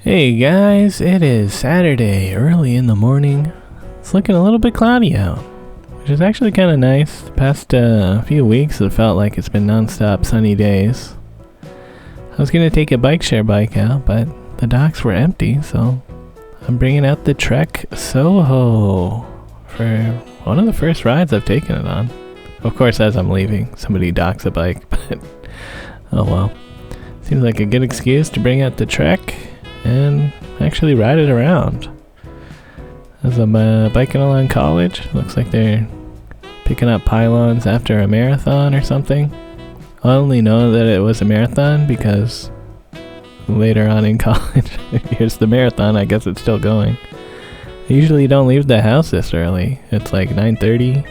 Hey guys, it is Saturday, early in the morning. It's looking a little bit cloudy out, which is actually kind of nice. The past few weeks it felt like it's been non-stop sunny days. I was going to take a bike share bike out, but the docks were empty, so I'm bringing out the Trek Soho for one of the first rides I've taken it on. Of course, as I'm leaving, somebody docks a bike, but oh well. Seems like a good excuse to bring out the Trek and actually ride it around. As I'm biking along college, looks like they're picking up pylons after a marathon or something. I only know that it was a marathon because later on in college, here's the marathon, I guess it's still going. I usually don't leave the house this early. It's like 9:30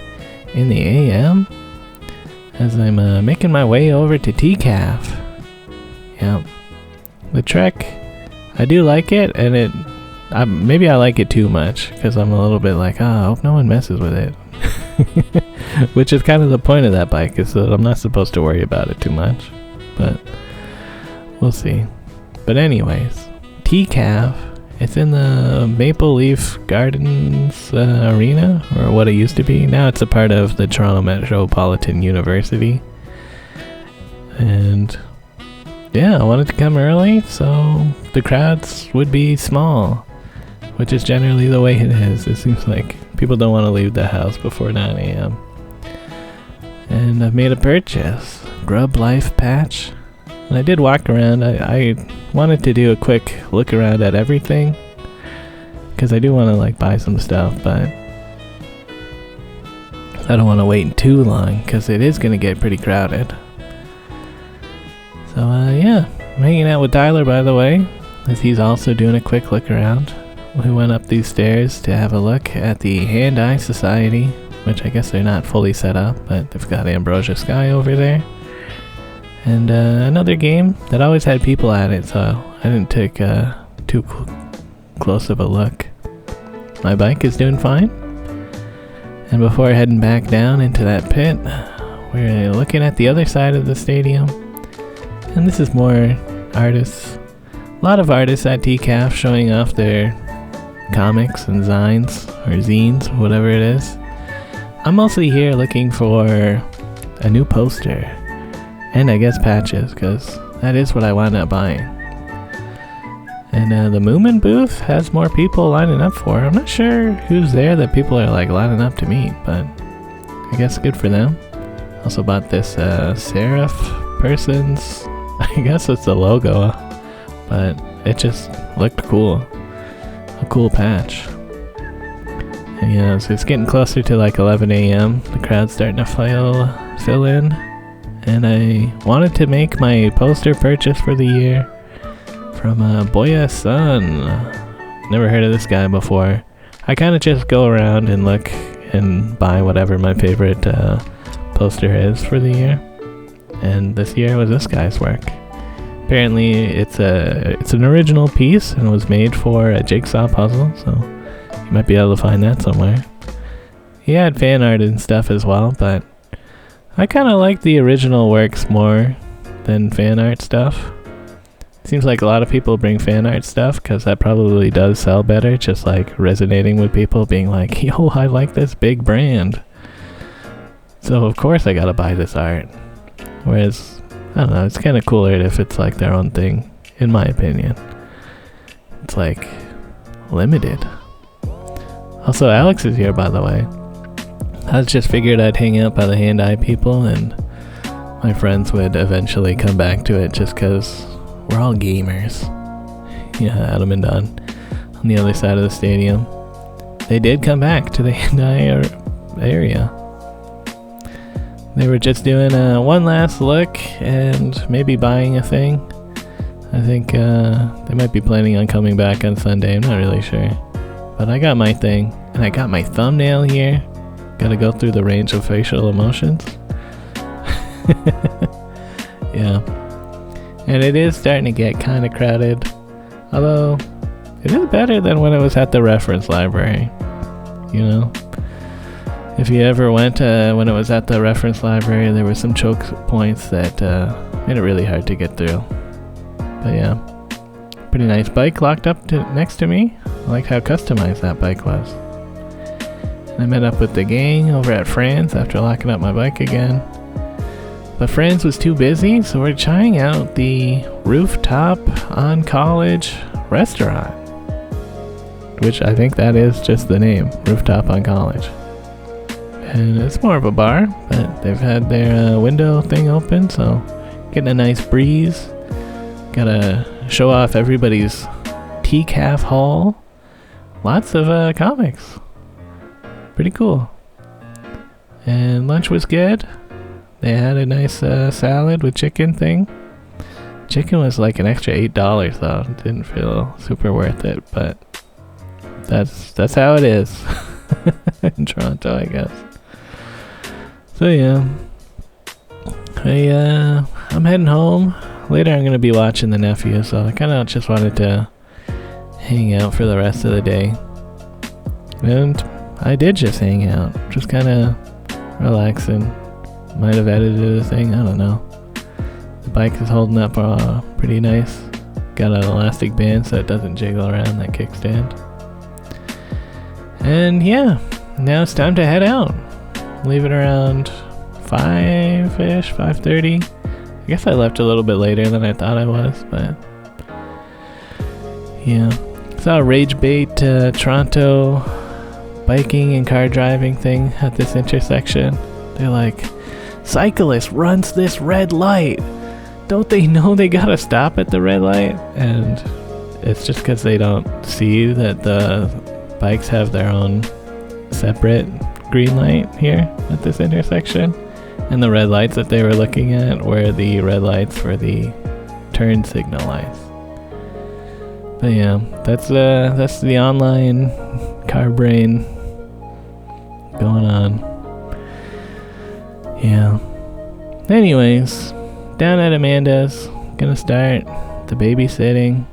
in the AM as I'm making my way over to TCAF. Yeah, the Trek, I do like it, and maybe I like it too much because I'm a little bit like, I hope no one messes with it. Which is kind of the point of that bike, is that I'm not supposed to worry about it too much, but we'll see. But anyways, TCAF, it's in the Maple Leaf Gardens arena, or what it used to be. Now it's a part of the Toronto Metropolitan University. And yeah, I wanted to come early so the crowds would be small, which is generally the way it is. It seems like people don't want to leave the house before 9 a.m. And I've made a purchase, Grub Life patch. And I did walk around. I wanted to do a quick look around at everything because I do want to buy some stuff, but I don't want to wait too long because it is going to get pretty crowded. So yeah, I'm hanging out with Tyler, by the way, as he's also doing a quick look around. We went up these stairs to have a look at the Hand-Eye Society, which I guess they're not fully set up, but they've got Ambrosia Sky over there. And another game that always had people at it, so I didn't take too close of a look. My bike is doing fine. And before heading back down into that pit, we're looking at the other side of the stadium. And this is more artists. A lot of artists at TCAF showing off their comics and zines, or zines, whatever it is. I'm mostly here looking for a new poster. And I guess patches, because that is what I wound up buying. And the Moomin booth has more people lining up for. I'm not sure who's there that people are lining up to meet, but I guess good for them. Also bought this Seraph person's, I guess it's the logo, but it just looked cool. A cool patch. And yeah, so it's getting closer to 11 a.m. The crowd's starting to fill in. And I wanted to make my poster purchase for the year from Boya Sun. Never heard of this guy before. I kind of just go around and look and buy whatever my favorite poster is for the year. And this year was this guy's work. Apparently it's an original piece and was made for a jigsaw puzzle, so you might be able to find that somewhere. He had fan art and stuff as well, but I kind of like the original works more than fan art stuff. Seems like a lot of people bring fan art stuff because that probably does sell better, just resonating with people, being like, yo, I like this big brand. So of course I gotta buy this art. Whereas, I don't know, it's kind of cooler if it's their own thing, in my opinion. It's limited. Also, Alex is here, by the way. I just figured I'd hang out by the Hand-Eye people and my friends would eventually come back to it just because we're all gamers. Yeah, Adam and Don on the other side of the stadium. They did come back to the Hand-Eye area. They were just doing one last look and maybe buying a thing. I think they might be planning on coming back on Sunday. I'm not really sure. But I got my thing, and I got my thumbnail here. Gotta go through the range of facial emotions. Yeah. And it is starting to get kind of crowded. Although, it is better than when it was at the reference library. You know? If you ever went when it was at the reference library, there were some choke points that made it really hard to get through. But yeah, pretty nice bike locked up next to me. I liked how customized that bike was. And I met up with the gang over at Fran's after locking up my bike again. But Fran's was too busy, so we're trying out the Rooftop on College restaurant. Which I think that is just the name, Rooftop on College. And it's more of a bar, but they've had their window thing open, so getting a nice breeze. Gotta show off everybody's TCAF haul. Lots of comics. Pretty cool. And lunch was good. They had a nice salad with chicken thing. Chicken was like an extra $8 though. Didn't feel super worth it, but that's how it is in Toronto, I guess. So yeah, I'm heading home. Later I'm gonna be watching The Nephew, so I kind of just wanted to hang out for the rest of the day. And I did just hang out, just kind of relaxing. Might have edited a thing, I don't know. The bike is holding up pretty nice. Got an elastic band so it doesn't jiggle around that kickstand. And yeah, now it's time to head out. Leave it around 5-ish, 5:30. I guess I left a little bit later than I thought I was, but yeah. Saw a Rage Bait Toronto biking and car driving thing at this intersection. They're like, cyclist runs this red light. Don't they know they gotta stop at the red light? And it's just because they don't see that the bikes have their own separate green light here at this intersection. And the red lights that they were looking at were the red lights for the turn signal lights. But yeah, that's the online car brain going on. Yeah. Anyways, down at Amanda's, gonna start the babysitting.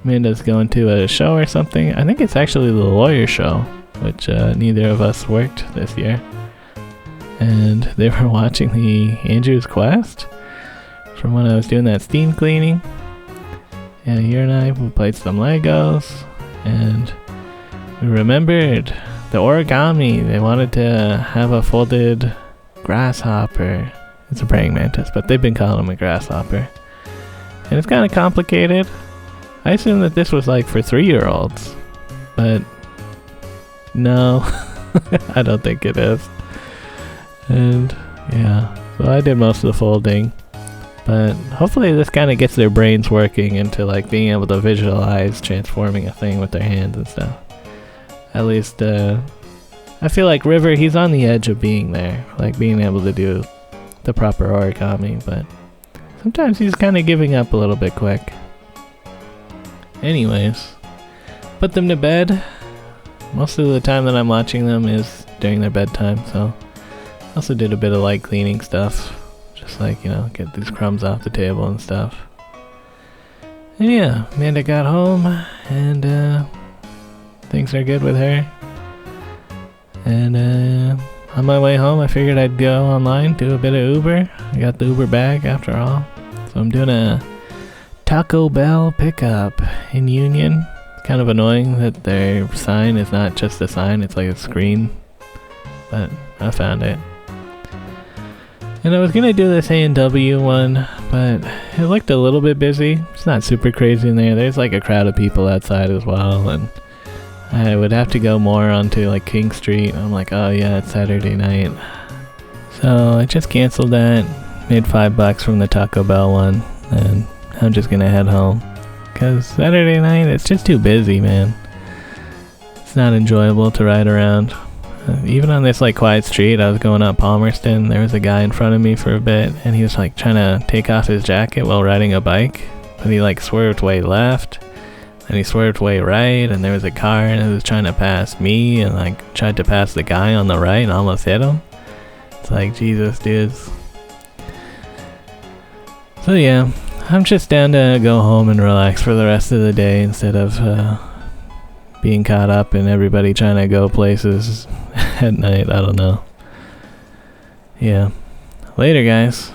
Amanda's going to a show or something. I think it's actually the lawyer show, which neither of us worked this year. And they were watching the Andrew's Quest from when I was doing that steam cleaning. And here and I, we played some Legos, and we remembered the origami. They wanted to have a folded grasshopper. It's a praying mantis, but they've been calling him a grasshopper. And it's kind of complicated. I assume that this was like for 3-year-olds, but no, I don't think it is. And yeah, so I did most of the folding, but hopefully this kind of gets their brains working into like being able to visualize transforming a thing with their hands and stuff. At least I feel like River, he's on the edge of being there, like being able to do the proper origami, but sometimes he's kind of giving up a little bit quick. Anyways, put them to bed. Most of the time that I'm watching them is during their bedtime, so I also did a bit of light cleaning stuff, just like, you know, get these crumbs off the table and stuff. And yeah, Amanda got home, and things are good with her. And on my way home, I figured I'd go online, do a bit of Uber. I got the Uber bag after all. So I'm doing a Taco Bell pickup in Union. It's kind of annoying that their sign is not just a sign, it's like a screen. But I found it. And I was gonna do this A&W one, but it looked a little bit busy. It's not super crazy in there. There's like a crowd of people outside as well, and I would have to go more onto like King Street. I'm like, oh yeah, it's Saturday night. So I just canceled that, made $5 from the Taco Bell one, and I'm just gonna head home. Cause Saturday night, it's just too busy, man. It's not enjoyable to ride around. Even on this like quiet street, I was going up Palmerston, there was a guy in front of me for a bit, and he was like trying to take off his jacket while riding a bike, but he like swerved way left, and he swerved way right, and there was a car and it was trying to pass me, and like tried to pass the guy on the right and almost hit him. It's like, Jesus, dudes. So yeah, I'm just down to go home and relax for the rest of the day instead of being caught up in everybody trying to go places at night. I don't know. Yeah. Later, guys.